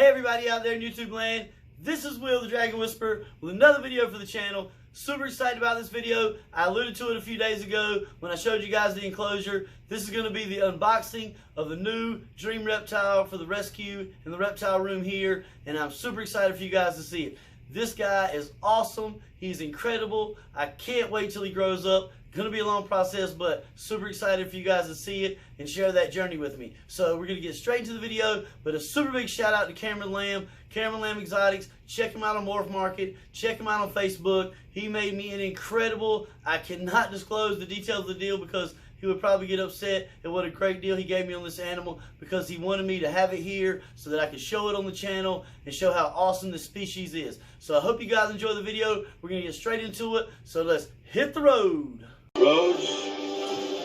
everybody out there in YouTube land, this is Will the Dragon Whisperer with another video for the channel. Super excited about this video. I alluded to it a few days ago when I showed you guys the enclosure. This is going to be the unboxing of the new Dream Reptile for the rescue in the reptile room here, and I'm super excited for you guys to see it. This guy is awesome. He's incredible. I can't wait till he grows up. Gonna be a long process, but super excited for you guys to see it and share that journey with me. So we're gonna get straight into the video, but a super big shout out to Cameron Lamb, Cameron Lamb Exotics. Check him out on Morph Market. Check him out on Facebook. He made me an incredible, I cannot disclose the details of the deal because he would probably get upset at what a great deal he gave me on this animal, because he wanted me to have it here so that I could show it on the channel and show how awesome this species is. So I hope you guys enjoy the video. We're gonna get straight into it. So let's hit the road. Roads?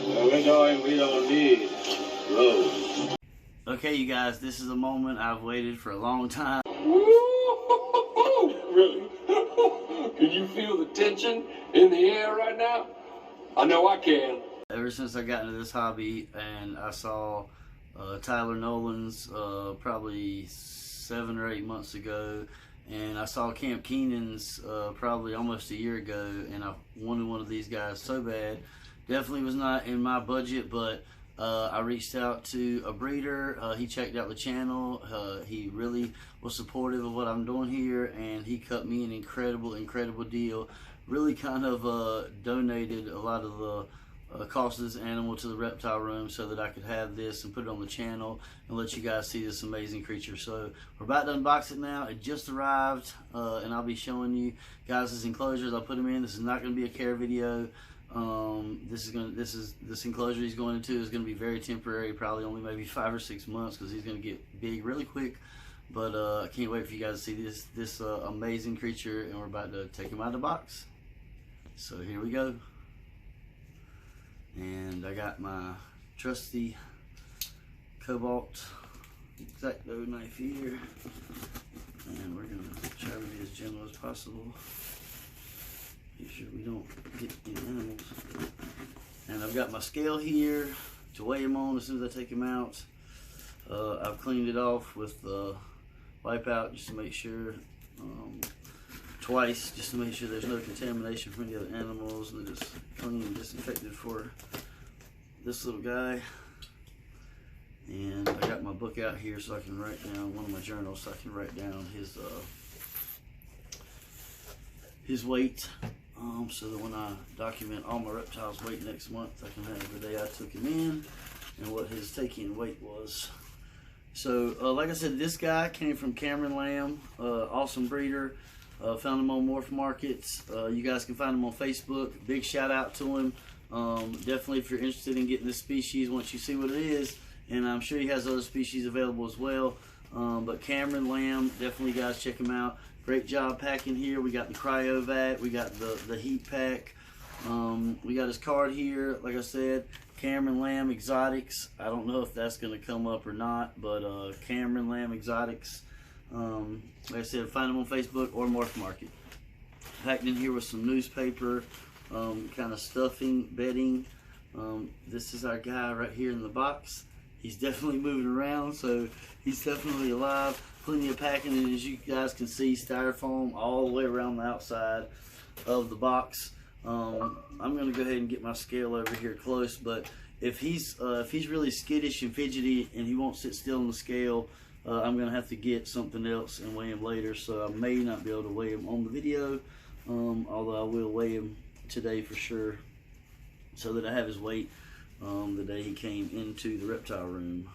Where we're going, we don't need roads. Okay, you guys, this is a moment I've waited for a long time. Really? Can you feel the tension in the air right now? I know I can. Ever since I got into this hobby and I saw Tyler Nolan's probably 7 or 8 months ago, and I saw Camp Keenan's probably almost a year ago, and I wanted one of these guys so bad. Definitely was not in my budget, but I reached out to a breeder. He checked out the channel. He really was supportive of what I'm doing here, and he cut me an incredible deal. Really kind of donated a lot of the cost of this animal to the reptile room so that I could have this and put it on the channel and let you guys see this amazing creature. So we're about to unbox it now. It just arrived, and I'll be showing you guys his enclosures. I'll put him in. This is not going to be a care video. This enclosure he's going into is going to be very temporary, probably only maybe 5 or 6 months, because he's going to get big really quick. But I can't wait for you guys to see this amazing creature, and we're about to take him out of the box. So here we go. And I got my trusty Cobalt X-Acto knife here, and we're going to try to be as gentle as possible. Make sure we don't get any animals. And I've got my scale here to weigh him on as soon as I take him out. I've cleaned it off with Wipeout just to make sure, twice, just to make sure there's no contamination from any other animals. And just clean and disinfected for this little guy. And I got my book out here so I can write down, one of my journals, so I can write down his weight, so that when I document all my reptiles' weight next month, I can have the day I took him in and what his take-in weight was. So like I said, this guy came from Cameron Lamb, awesome breeder. Found him on Morph Markets. You guys can find him on Facebook. Big shout out to him. Definitely, if you're interested in getting this species, once you see what it is, and I'm sure he has other species available as well. But Cameron Lamb, definitely guys check him out. Great job packing here. We got the cryo vat. We got the heat pack. We got his card here. Like I said, Cameron Lamb Exotics. I don't know if that's going to come up or not, but Cameron Lamb Exotics. Like I said, find them on Facebook or Morph Market. Packed in here with some newspaper, kind of stuffing, bedding. This is our guy right here in the box. He's definitely moving around, so he's definitely alive. Plenty of packing, and as you guys can see, styrofoam all the way around the outside of the box. I'm going to go ahead and get my scale over here close, but if he's really skittish and fidgety and he won't sit still on the scale, I'm going to have to get something else and weigh him later, so I may not be able to weigh him on the video, although I will weigh him today for sure, so that I have his weight the day he came into the reptile room.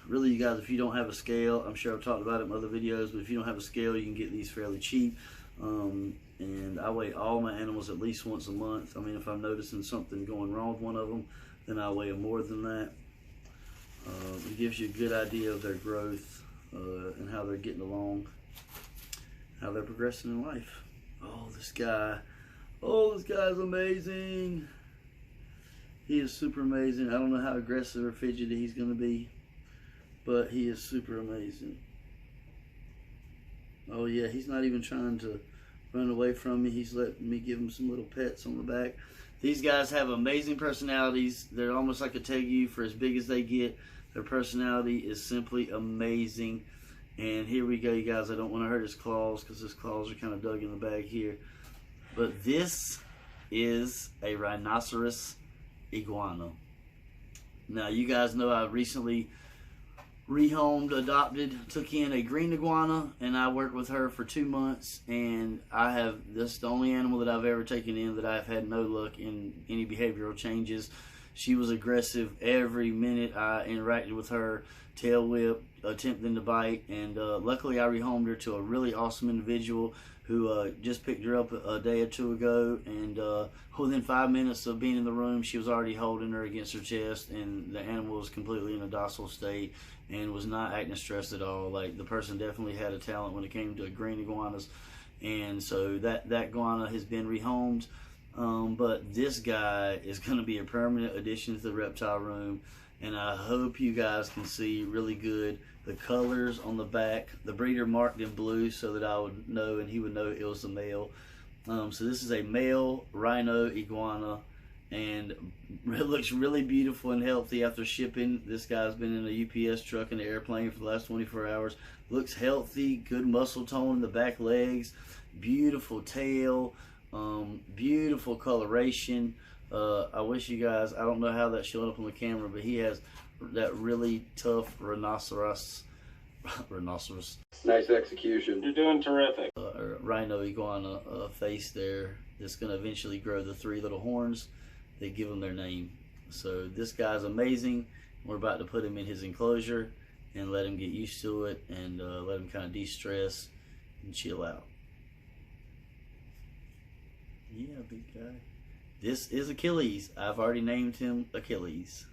Really, you guys, if you don't have a scale, I'm sure I've talked about it in other videos, but if you don't have a scale, you can get these fairly cheap. And I weigh all my animals at least once a month. I mean, if I'm noticing something going wrong with one of them, then I weigh them more than that. It gives you a good idea of their growth and how they're getting along, how they're progressing in life. Oh, this guy's amazing. He is super amazing. I don't know how aggressive or fidgety he's going to be, but he is super amazing. Oh yeah, he's not even trying to run away from me. He's letting me give him some little pets on the back. These guys have amazing personalities. They're almost like a tegu for as big as they get. Their personality is simply amazing. And here we go, you guys. I don't want to hurt his claws because his claws are kind of dug in the bag here. But this is a rhinoceros iguana. Now, you guys know I recently rehomed, adopted, took in a green iguana, and I worked with her for 2 months, and this is the only animal that I've ever taken in that I've had no luck in any behavioral changes. She was aggressive every minute I interacted with her, tail whip, attempting to bite, and luckily I rehomed her to a really awesome individual who just picked her up a day or two ago, and within 5 minutes of being in the room, she was already holding her against her chest, and the animal was completely in a docile state and was not acting stressed at all. Like, the person definitely had a talent when it came to green iguanas, and so that iguana has been rehomed. But this guy is going to be a permanent addition to the reptile room, and I hope you guys can see really good the colors on the back. The breeder marked in blue so that I would know and he would know it was a male. So this is a male rhino iguana, and it looks really beautiful and healthy after shipping. This guy's been in a UPS truck and an airplane for the last 24 hours. Looks healthy, good muscle tone in the back legs, beautiful tail, beautiful coloration. I wish you guys, I don't know how that's showing up on the camera, but he has that really tough rhinoceros. Nice execution. You're doing terrific. Rhino iguana face there. That's going to eventually grow the 3 little horns that give him their name. So this guy's amazing. We're about to put him in his enclosure and let him get used to it, and let him kind of de-stress and chill out. Yeah, big guy. This is Achilles. I've already named him Achilles.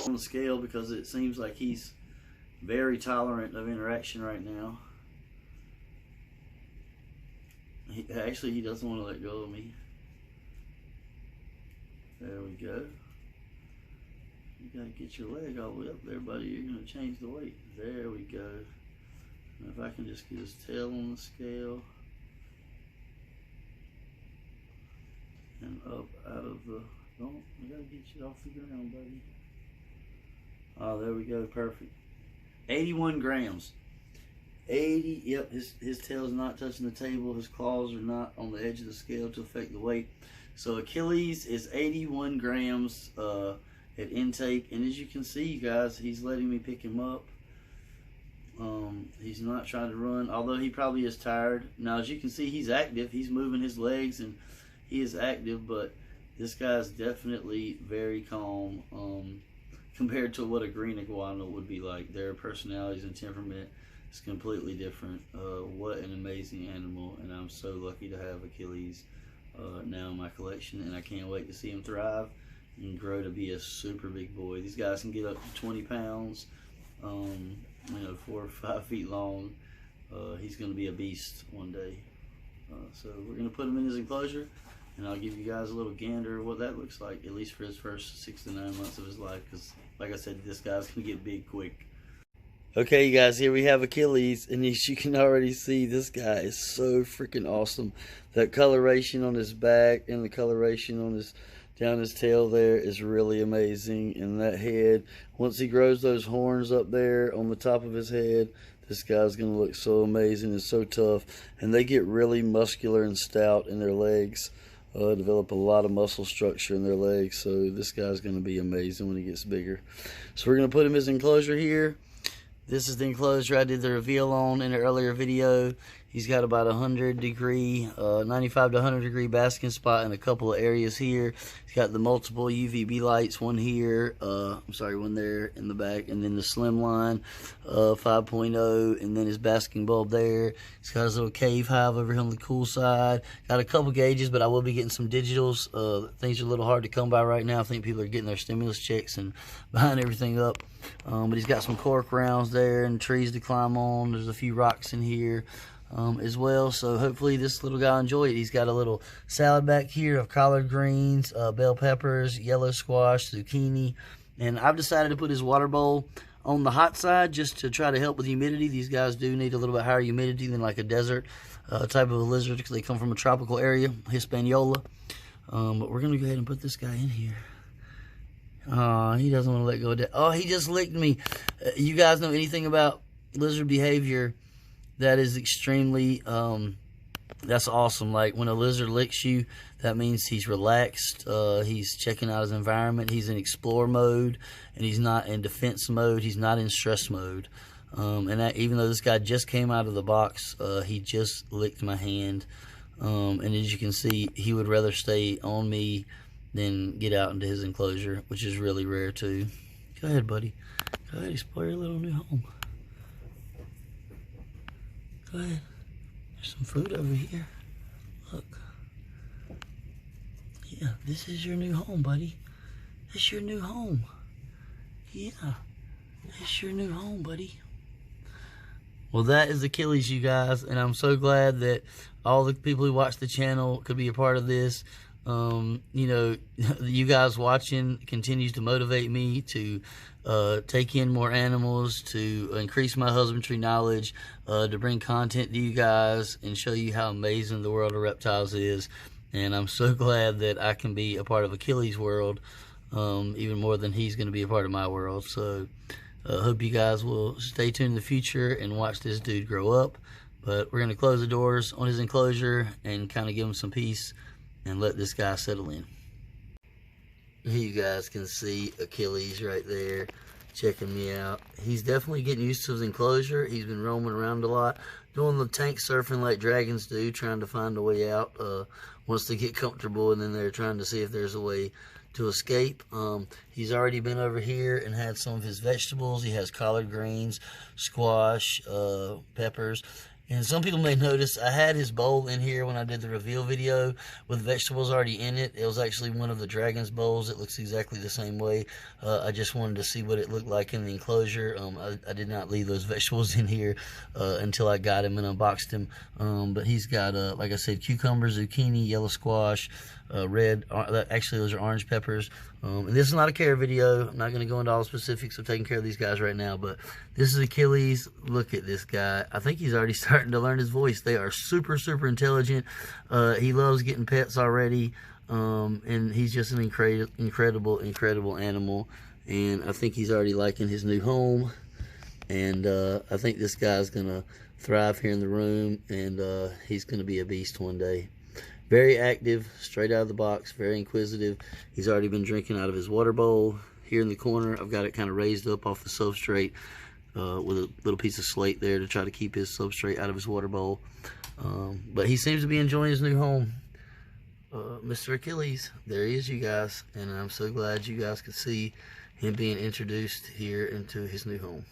On the scale, because it seems like he's very tolerant of interaction right now. Actually, he doesn't want to let go of me. There we go. You gotta get your leg all the way up there, buddy. You're gonna change the weight. There we go. Now if I can just get his tail on the scale and up out of the, I gotta get you off the ground, buddy. Oh, there we go, perfect. 81 grams. 80, yep, his tail's not touching the table. His claws are not on the edge of the scale to affect the weight. So Achilles is 81 grams at intake, and as you can see, you guys, he's letting me pick him up. He's not trying to run, although he probably is tired. Now, as you can see, he's active. He's moving his legs, and he is active, but this guy's definitely very calm compared to what a green iguana would be like. Their personalities and temperament is completely different. What an amazing animal, and I'm so lucky to have Achilles now in my collection, and I can't wait to see him thrive and grow to be a super big boy. These guys can get up to 20 pounds, you know, 4 or 5 feet long. He's going to be a beast one day. So we're going to put him in his enclosure, and I'll give you guys a little gander of what that looks like, at least for his first 6 to 9 months of his life, because like I said, this guy's going to get big quick. Okay, you guys, here we have Achilles, and as you can already see, this guy is so freaking awesome. That coloration on his back and the coloration on his down his tail there is really amazing. And that head, once he grows those horns up there on the top of his head, this guy's gonna look so amazing and so tough. And they get really muscular and stout in their legs, develop a lot of muscle structure in their legs. So this guy's gonna be amazing when he gets bigger. So we're gonna put him in his enclosure here. This is the enclosure I did the reveal on in an earlier video. He's got about 95 to 100 degree basking spot in a couple of areas here. He's got the multiple UVB lights, one here, one there in the back, and then the slim line 5.0, and then his basking bulb there. He's got his little cave hive over here on the cool side. Got a couple gauges, but I will be getting some digitals. Things are a little hard to come by right now. I think people are getting their stimulus checks and buying everything up. But he's got some cork rounds there and trees to climb on. There's a few rocks in here as well, so hopefully this little guy will enjoy it. He's got a little salad back here of collard greens, bell peppers, yellow squash, zucchini, And I've decided to put his water bowl on the hot side just to try to help with humidity. These guys do need a little bit higher humidity than like a desert type of a lizard because they come from a tropical area, Hispaniola. But we're going to go ahead and put this guy in here. He doesn't want to let go of that. Oh, he just licked me. You guys know anything about lizard behavior? That is extremely, that's awesome. Like when a lizard licks you, that means he's relaxed. He's checking out his environment. He's in explore mode, and he's not in defense mode. He's not in stress mode. And that, even though this guy just came out of the box, he just licked my hand. And as you can see, he would rather stay on me than get out into his enclosure, which is really rare too. Go ahead, buddy. Go ahead, explore your little new home. Go ahead. There's some food over here. Look. Yeah, this is your new home, buddy. It's your new home. Yeah. It's your new home, buddy. Well, that is Achilles, you guys, and I'm so glad that all the people who watch the channel could be a part of this. You know, you guys watching continues to motivate me to take in more animals, to increase my husbandry knowledge, to bring content to you guys and show you how amazing the world of reptiles is. And I'm so glad that I can be a part of Achilles' world, even more than he's going to be a part of my world. So hope you guys will stay tuned in the future and watch this dude grow up. But we're going to close the doors on his enclosure and kind of give him some peace and let this guy settle in. Here you guys can see Achilles right there checking me out. He's definitely getting used to his enclosure. He's been roaming around a lot, doing the tank surfing like dragons do, trying to find a way out once they get comfortable, and then they're trying to see if there's a way to escape. He's already been over here and had some of his vegetables. He has collard greens, squash, peppers. And some people may notice I had his bowl in here when I did the reveal video with vegetables already in it. It was actually one of the dragon's bowls. It looks exactly the same way. I just wanted to see what it looked like in the enclosure. I did not leave those vegetables in here until I got him and unboxed him. But he's got, like I said, cucumber, zucchini, yellow squash, red, actually those are orange peppers. And this is not a care video. I'm not going to go into all the specifics of taking care of these guys right now, but this is Achilles. Look at this guy. I think he's already starting to learn his voice. They are super, super intelligent. He loves getting pets already, and he's just an incredible animal. And I think he's already liking his new home, and I think this guy's going to thrive here in the room, and he's going to be a beast one day. Very active, straight out of the box, very inquisitive. He's already been drinking out of his water bowl. Here in the corner, I've got it kind of raised up off the substrate with a little piece of slate there to try to keep his substrate out of his water bowl. But he seems to be enjoying his new home. Mr. Achilles, there he is, you guys. And I'm so glad you guys could see him being introduced here into his new home.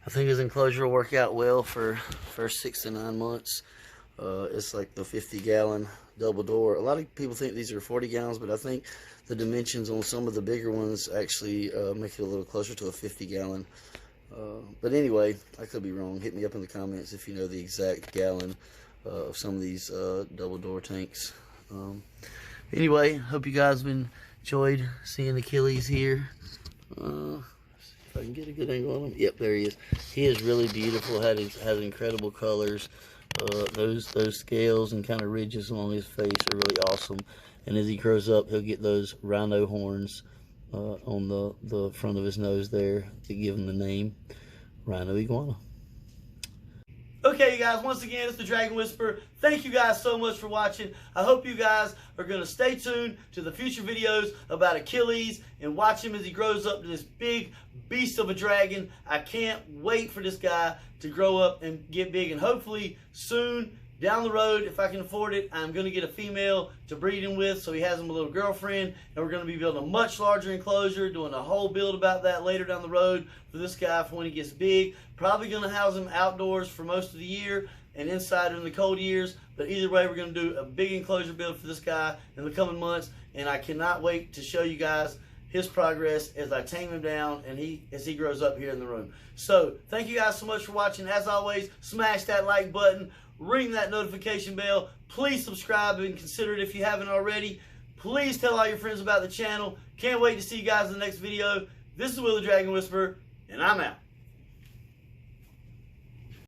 I think his enclosure will work out well for first 6 to 9 months. It's like the 50-gallon double door. A lot of people think these are 40 gallons, but I think the dimensions on some of the bigger ones actually make it a little closer to a 50-gallon. But anyway, I could be wrong. Hit me up in the comments if you know the exact gallon of some of these double door tanks. Anyway, hope you guys have enjoyed seeing Achilles here. See if I can get a good angle on him. Yep, there he is. He is really beautiful. Has incredible colors. Those scales and kind of ridges along his face are really awesome. And as he grows up, he'll get those rhino horns on the front of his nose there to give him the name Rhino Iguana. Okay, you guys, once again, it's the Dragon Whisperer. Thank you guys so much for watching. I hope you guys are going to stay tuned to the future videos about Achilles and watch him as he grows up to this big beast of a dragon. I can't wait for this guy to grow up and get big, and hopefully soon down the road, if I can afford it, I'm going to get a female to breed him with so he has him a little girlfriend, and we're going to be building a much larger enclosure, doing a whole build about that later down the road for this guy for when he gets big. Probably going to house him outdoors for most of the year and inside in the cold years, but either way, we're going to do a big enclosure build for this guy in the coming months, and I cannot wait to show you guys his progress as I tame him down and as he grows up here in the room. So thank you guys so much for watching. As always, smash that like button, ring that notification bell. Please subscribe and consider it if you haven't already. Please tell all your friends about the channel. Can't wait to see you guys in the next video. This is Will the Dragon Whisperer, and I'm out.